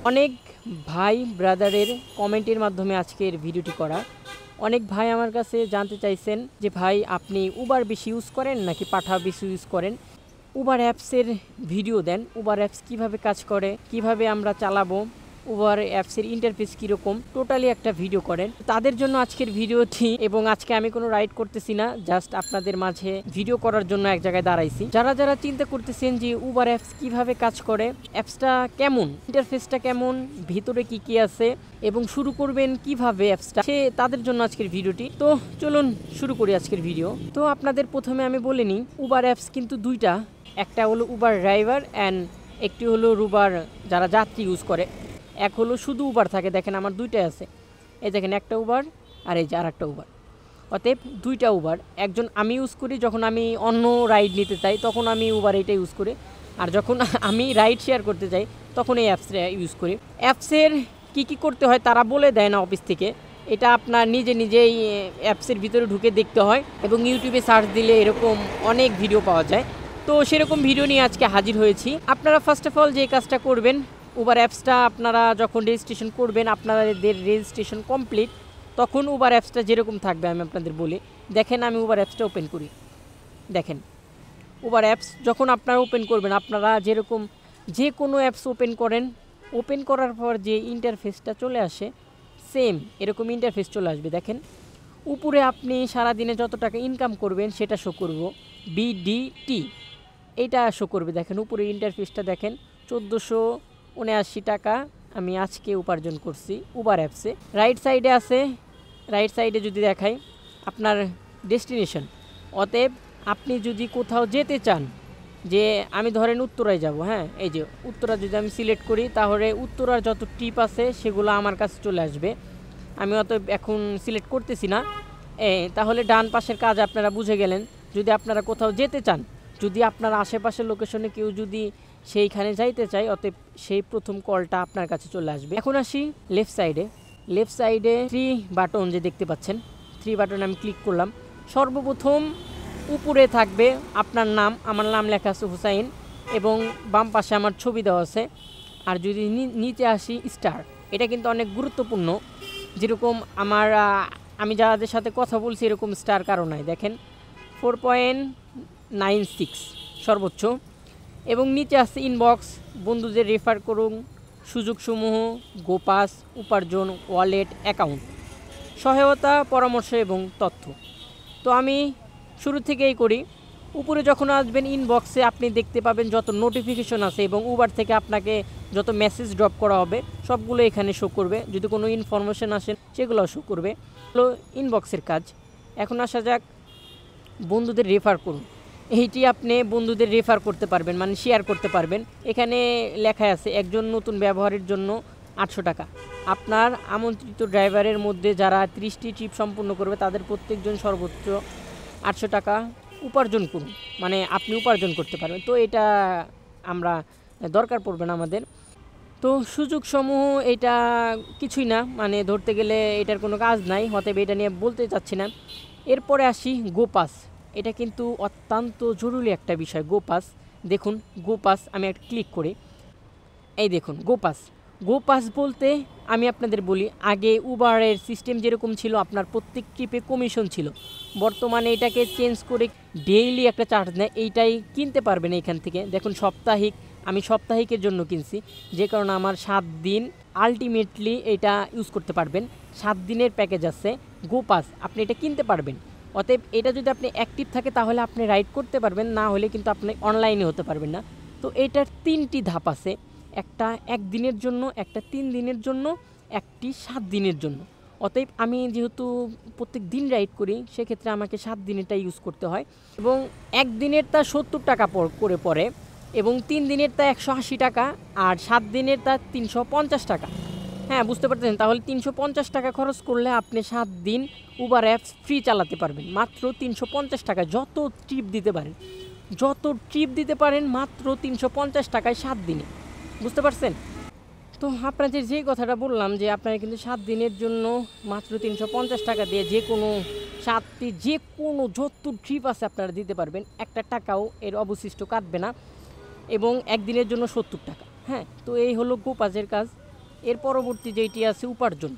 অনেক ভাই ব্রাদারের কমেন্টের মাধ্যমে আজকের ভিডিওটি করা। অনেক ভাই আমার কাছে জানতে চাইছেন যে ভাই আপনি উবার বেশি ইউজ করেন নাকি পাঠা বেশি ইউজ করেন, উবার অ্যাপসের ভিডিও দেন, উবার অ্যাপস কিভাবে কাজ করে, কিভাবে আমরা চালাবো, উবার অ্যাপসের ইন্টারফেস কীরকম, টোটালি একটা ভিডিও করেন। তাদের জন্য আজকের ভিডিওটি। এবং আজকে আমি কোনো রাইড করতেছি না, জাস্ট আপনাদের মাঝে ভিডিও করার জন্য এক জায়গায় দাঁড়াইছি। যারা যারা চিন্তা করতেছেন যে উবার অ্যাপস কিভাবে কাজ করে, অ্যাপসটা কেমন, ইন্টারফেসটা কেমন, ভিতরে কি কি আছে এবং শুরু করবেন কিভাবে অ্যাপসটা, সে তাদের জন্য আজকের ভিডিওটি। তো চলুন শুরু করি আজকের ভিডিও। তো আপনাদের প্রথমে আমি বলে নিই, উবার অ্যাপস কিন্তু দুইটা, একটা হলো উবার ড্রাইভার অ্যান্ড একটি হলো উবার যারা যাত্রী ইউজ করে। এক হলো শুধু উবার থাকে, দেখেন আমার দুইটাই আছে, এই দেখেন একটা উবার আর এই যে আর একটা উবার। অতএব দুইটা উবার, একজন আমি ইউজ করি যখন আমি অন্য রাইড নিতে চাই তখন আমি উবার এইটা ইউজ করি, আর যখন আমি রাইড শেয়ার করতে চাই তখন এই অ্যাপসটা ইউজ করি। অ্যাপসের কি কি করতে হয় তারা বলে দেয় না অফিস থেকে, এটা আপনার নিজেই অ্যাপসের ভিতরে ঢুকে দেখতে হয় এবং ইউটিউবে সার্চ দিলে এরকম অনেক ভিডিও পাওয়া যায়। তো সেরকম ভিডিও নিয়ে আজকে হাজির হয়েছি। আপনারা ফার্স্ট অফ অল যে কাজটা করবেন, উবার অ্যাপসটা আপনারা যখন রেজিস্ট্রেশন করবেন, আপনাদের রেজিস্ট্রেশন কমপ্লিট, তখন উবার অ্যাপসটা যেরকম থাকবে আমি আপনাদের বলি। দেখেন আমি উবার অ্যাপসটা ওপেন করি, দেখেন উবার অ্যাপস যখন আপনারা ওপেন করবেন, আপনারা যেরকম যে কোনো অ্যাপস ওপেন করেন, ওপেন করার পর যে ইন্টারফেসটা চলে আসে সেম এরকম ইন্টারফেস চলে আসবে। দেখেন উপরে আপনি সারাদিনে যত টাকা ইনকাম করবেন সেটা শো করব, বিডিটি এটা শো করবে। দেখেন উপরে ইন্টারফেসটা দেখেন 1479 টাকা আমি আজকে উপার্জন করছি উবার অ্যাপসে। রাইট সাইডে আছে, রাইট সাইডে যদি দেখাই আপনার ডেস্টিনেশন। অতএব আপনি যদি কোথাও যেতে চান, যে আমি ধরেন উত্তরায় যাব, হ্যাঁ এই যে উত্তরা যদি আমি সিলেক্ট করি তাহলে উত্তরার যত ট্রিপ আছে সেগুলো আমার কাছে চলে আসবে। আমি অতএব এখন সিলেক্ট করতেছি না। তাহলে ডান পাশের কাজ আপনারা বুঝে গেলেন। যদি আপনারা কোথাও যেতে চান, যদি আপনার আশেপাশের লোকেশনে কেউ যদি সেইখানে যাইতে চায়, অতএব সেই প্রথম কলটা আপনার কাছে চলে আসবে। এখন আসি লেফট সাইডে। লেফট সাইডে 3 বাটন যে দেখতে পাচ্ছেন, 3 বাটন আমি ক্লিক করলাম। সর্বপ্রথম উপরে থাকবে আপনার নাম, আমার নাম লেখা আছে হুসাইন এবং বাম পাশে আমার ছবি দেওয়া আছে। আর যদি নিচে আসি স্টার, এটা কিন্তু অনেক গুরুত্বপূর্ণ। যেরকম আমি যাদের সাথে কথা বলছি এরকম স্টার কারো নাই, দেখেন 4.96 সর্বোচ্চ। এবং নিচে আসছে ইনবক্স, বন্ধুদের রেফার করুন, সুযোগসমূহ, গোপাস, উপার্জন, ওয়ালেট, অ্যাকাউন্ট, সহায়তা, পরামর্শ এবং তথ্য। তো আমি শুরু থেকেই করি। উপরে যখন আসবেন ইনবক্সে আপনি দেখতে পাবেন যত নোটিফিকেশন আছে এবং উবার থেকে আপনাকে যত মেসেজ ড্রপ করা হবে সবগুলো এখানে শো করবে। যদি কোনো ইনফরমেশন আসে সেগুলো শো করবে। হলো ইনবক্সের কাজ। এখন আসা যাক বন্ধুদের রেফার করুন। এইটি আপনি বন্ধুদের রেফার করতে পারবেন, মানে শেয়ার করতে পারবেন। এখানে লেখা আছে একজন নতুন ব্যবহারের জন্য 800 টাকা। আপনার আমন্ত্রিত ড্রাইভারের মধ্যে যারা 30টি ট্রিপ সম্পূর্ণ করবে তাদের প্রত্যেকজন সর্বোচ্চ 800 টাকা উপার্জন করুন, মানে আপনি উপার্জন করতে পারবেন। তো এটা আমরা দরকার পড়বে না আমাদের। তো সুযোগসমূহ এটা কিছুই না, মানে ধরতে গেলে এটার কোনো কাজ নাই, অতএব এটা নিয়ে বলতে চাচ্ছি না। এরপরে আসি গোপাস। এটা কিন্তু অত্যন্ত জরুরি একটা বিষয়, গোপাস। দেখুন গোপাস আমি একটা ক্লিক করি, এই দেখুন গোপাস বলতে আমি আপনাদের বলি, আগে উবারের সিস্টেম যেরকম ছিল আপনার প্রত্যেক ট্রিপে কমিশন ছিল, বর্তমানে এটাকে চেঞ্জ করে ডেইলি একটা চার্জ নেয়। এইটাই কিনতে পারবেন এইখান থেকে। দেখুন সাপ্তাহিক, আমি সাপ্তাহিকের জন্য কিনছি, যে কারণে আমার 7 দিন আলটিমেটলি এটা ইউজ করতে পারবেন। 7 দিনের প্যাকেজ আছে গোপাস, আপনি এটা কিনতে পারবেন। অতএব এটা যদি আপনি অ্যাক্টিভ থাকে তাহলে আপনি রাইড করতে পারবেন, না হলে কিন্তু আপনি অনলাইনে হতে পারবেন না। তো এটার 3টি ধাপ আছে, একটা 1 দিনের জন্য, একটা 3 দিনের জন্য, একটি 7 দিনের জন্য। অতএব আমি যেহেতু প্রত্যেক দিন রাইড করি সেক্ষেত্রে আমাকে 7 দিনেরটা ইউজ করতে হয়। এবং 1 দিনেরটা 70 টাকা করে পড়ে এবং 3 দিনেরটা 180 টাকা আর 7 দিনেরটা 350 টাকা। হ্যাঁ বুঝতে পারতেছেন, তাহলে 350 টাকা খরচ করলে আপনি 7 দিন উবার অ্যাপস ফ্রি চালাতে পারবেন মাত্র 350 টাকা। যত ট্রিপ দিতে পারেন মাত্র 350 টাকায় 7 দিনে, বুঝতে পারছেন? তো আপনাদের যে কথাটা বললাম যে আপনারা কিন্তু 7 দিনের জন্য মাত্র 350 টাকা দিয়ে যে কোনো 7টি যে কোনো যত ট্রিপ আছে আপনারা দিতে পারবেন, একটা টাকাও এর অবশিষ্ট কাটবে না। এবং 1 দিনের জন্য 70 টাকা। হ্যাঁ, তো এই হলো গোপাসের কাজ। এর পরবর্তী যেইটি আছে উপার্জন,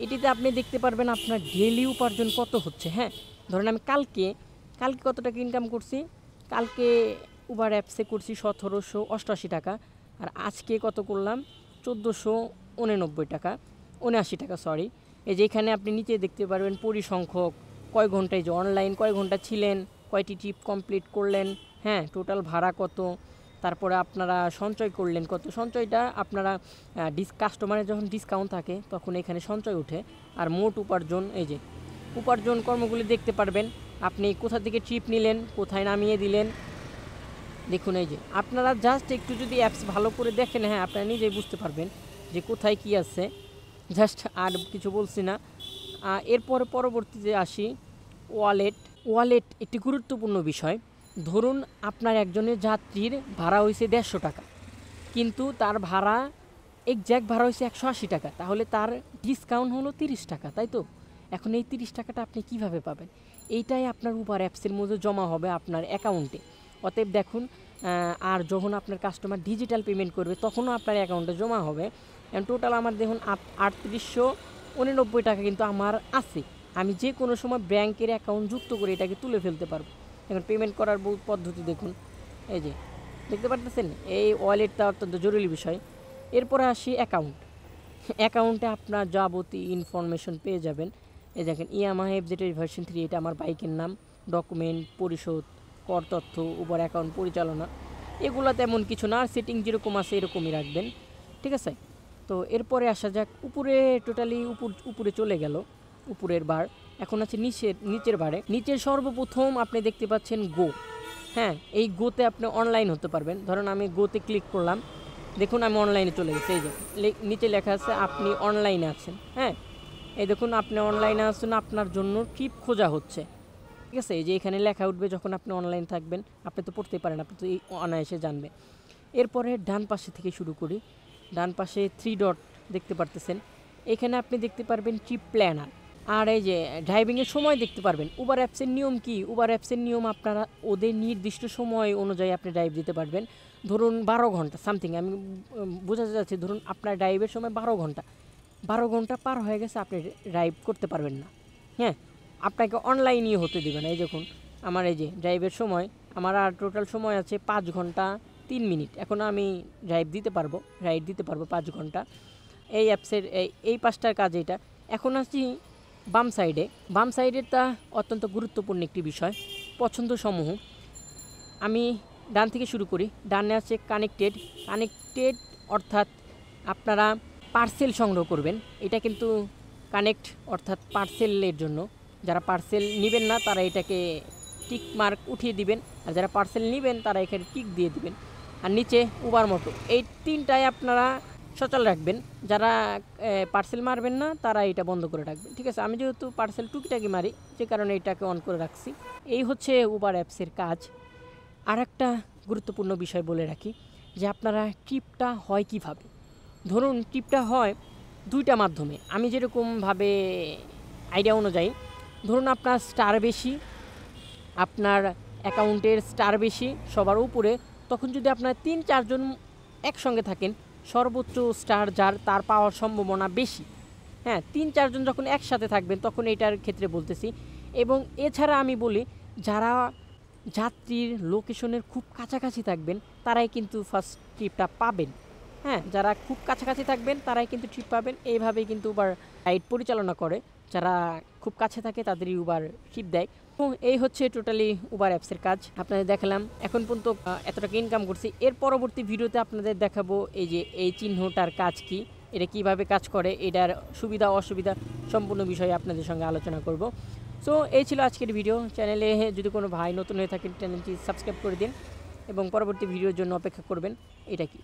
এটিতে আপনি দেখতে পারবেন আপনার ডেইলি উপার্জন কত হচ্ছে। হ্যাঁ, ধরেন আমি কালকে কত টাকা ইনকাম করছি, কালকে উবার অ্যাপসে করছি 1788 টাকা, আর আজকে কত করলাম 1489 টাকা, 79 টাকা সরি। এই যে এখানে আপনি নিচে দেখতে পারবেন পরিসংখ্যক, কয় ঘন্টায় যে অনলাইন কয় ঘন্টা ছিলেন, কয়টি ট্রিপ কমপ্লিট করলেন, হ্যাঁ টোটাল ভাড়া কত, তারপরে আপনারা সঞ্চয় করলেন কত, সঞ্চয়টা আপনারা কাস্টমারের যখন ডিসকাউন্ট থাকে তখন এখানে সঞ্চয় ওঠে। আর মোট উপার্জন, এই যে উপার্জন কর্মগুলি দেখতে পারবেন আপনি কোথা থেকে ট্রিপ নিলেন, কোথায় নামিয়ে দিলেন। দেখুন এই যে আপনারা জাস্ট একটু যদি অ্যাপস ভালো করে দেখেন, হ্যাঁ আপনারা নিজেই বুঝতে পারবেন যে কোথায় কি আছে। জাস্ট আর কিছু বলছি না। এরপর পরবর্তীতে আসি ওয়ালেট একটি গুরুত্বপূর্ণ বিষয়। ধরুন আপনার একজনের যাত্রীর ভাড়া হয়েছে 150 টাকা, কিন্তু তার ভাড়া এক্স্যাক্ট ভাড়া হয়েছে 180 টাকা, তাহলে তার ডিসকাউন্ট হলো 30 টাকা, তাই তো? এখন এই 30 টাকাটা আপনি কিভাবে পাবেন? এইটাই আপনার উবার অ্যাপসের মধ্যে জমা হবে আপনার অ্যাকাউন্টে। অতএব দেখুন, আর যখন আপনার কাস্টমার ডিজিটাল পেমেন্ট করবে তখনও আপনার অ্যাকাউন্টে জমা হবে। টোটাল আমার দেখুন 3889 টাকা কিন্তু আমার আছে। আমি যে কোনো সময় ব্যাংকের অ্যাকাউন্ট যুক্ত করে এটাকে তুলে ফেলতে পারবো। এখন পেমেন্ট করার পদ্ধতি দেখুন, এই যে দেখতে পারতেছেন, এই ওয়ালেটটা অত্যন্ত জরুরি বিষয়। এরপরে আসি অ্যাকাউন্টে আপনার যাবতীয় ইনফরমেশন পেয়ে যাবেন। এই দেখেন ইয়ামাহা FZ ভার্সন 3, এটা আমার বাইকের নাম, ডকুমেন্ট, পরিশোধ, কর তথ্য, উবার অ্যাকাউন্ট পরিচালনা, এগুলো তেমন কিছু না, সেটিং যেরকম আছে এরকমই রাখবেন, ঠিক আছে? তো এরপরে আসা যাক উপরে, টোটালি উপরে চলে গেল উপরের বার। এখন আছে নিচের বারে। নিচের সর্বপ্রথম আপনি দেখতে পাচ্ছেন গো। হ্যাঁ, এই গোতে আপনি অনলাইন হতে পারবেন। ধরুন আমি গোতে ক্লিক করলাম, দেখুন আমি অনলাইনে চলে গেছি। এই যে নিচে লেখা আছে আপনি অনলাইনে আছেন। হ্যাঁ, এই দেখুন আপনি অনলাইনে আছেন, আপনার জন্য ট্রিপ খোঁজা হচ্ছে, ঠিক আছে? এই যে এখানে লেখা উঠবে যখন আপনি অনলাইন থাকবেন, আপনি তো পড়তে পারেন, আপনি তো এই অনায়াসে জানবেন। এরপরে ডান পাশে থেকে শুরু করি। ডান পাশে 3 ডট দেখতে পারতেছেন, এখানে আপনি দেখতে পারবেন ট্রিপ প্ল্যানার। আর এই যে ড্রাইভিংয়ের সময় দেখতে পারবেন। উবার অ্যাপসের নিয়ম কি? উবার অ্যাপসের নিয়ম আপনারা ওদের নির্দিষ্ট সময় অনুযায়ী আপনি ড্রাইভ দিতে পারবেন। ধরুন 12 ঘন্টা সামথিং, আমি বোঝাতে চাচ্ছি, ধরুন আপনার ড্রাইভের সময় 12 ঘন্টা পার হয়ে গেছে, আপনি ড্রাইভ করতে পারবেন না। হ্যাঁ, আপনাকে অনলাইনই হতে দেবে না। এই দেখুন আমার এই যে ড্রাইভের সময়, আমার আর টোটাল সময় আছে 5 ঘন্টা 3 মিনিট। এখন আমি রাইড দিতে পারবো 5 ঘন্টা। এই অ্যাপসের এই 5টার কাজ এটা। এখন আসছি বাম সাইডেরটা অত্যন্ত গুরুত্বপূর্ণ একটি বিষয়, পছন্দসমূহ। আমি ডান থেকে শুরু করি। ডানে আছে কানেক্টেড অর্থাৎ আপনারা পার্সেল সংগ্রহ করবেন। এটা কিন্তু কানেক্ট অর্থাৎ পার্সেলের জন্য। যারা পার্সেল নেবেন না তারা এটাকে টিক মার্ক উঠিয়ে দিবেন, আর যারা পার্সেল নেবেন তারা এখানে টিক দিয়ে দিবেন। আর নিচে উবার মোটো, এই 3টায় আপনারা সচল রাখবেন। যারা পার্সেল মারবেন না তারা এটা বন্ধ করে রাখবেন, ঠিক আছে? আমি যেহেতু পার্সেল টুকিটাকি মারি, যে কারণে এটাকে অন করে রাখছি। এই হচ্ছে উবার অ্যাপসের কাজ। আর একটা গুরুত্বপূর্ণ বিষয় বলে রাখি, যে আপনারা ট্রিপটা হয় কিভাবে। ধরুন ট্রিপটা হয় 2টা মাধ্যমে। আমি যেরকমভাবে আইডিয়া অনুযায়ী, ধরুন আপনার স্টার বেশি, আপনার অ্যাকাউন্টের স্টার বেশি সবার উপরে, তখন যদি আপনার 3-4 জন একসঙ্গে থাকেন, সর্বোচ্চ স্টার যার তার পাওয়ার সম্ভাবনা বেশি। হ্যাঁ, 3-4 জন যখন একসাথে থাকবেন তখন এটার ক্ষেত্রে বলতেছি। এবং এছাড়া আমি বলি, যারা যাত্রীর লোকেশনের খুব কাছাকাছি থাকবেন তারাই কিন্তু ফার্স্ট ট্রিপটা পাবেন। হ্যাঁ, যারা খুব কাছাকাছি থাকবেন তারাই কিন্তু ট্রিপ পাবেন। এইভাবেই কিন্তু উবার রাইড পরিচালনা করে। যারা খুব কাছে থাকে তাদেরই উবার ট্রিপ দেয়। তো এই হচ্ছে টোটালি উবার অ্যাপসের কাজ। আপনাদের দেখালাম এখন পর্যন্ত এত টাকা ইনকাম করছি। এর পরবর্তী ভিডিওতে আপনাদের দেখাবো এই যে এই চিহ্নটার কাজ কি, এটা কিভাবে কাজ করে, এটার সুবিধা অসুবিধা সম্পূর্ণ বিষয়ে আপনাদের সঙ্গে আলোচনা করব। সো এই ছিল আজকের ভিডিও। চ্যানেলে যদি কোনো ভাই নতুন হয়ে থাকেন চ্যানেলটি সাবস্ক্রাইব করে দিন এবং পরবর্তী ভিডিওর জন্য অপেক্ষা করবেন। এটা কি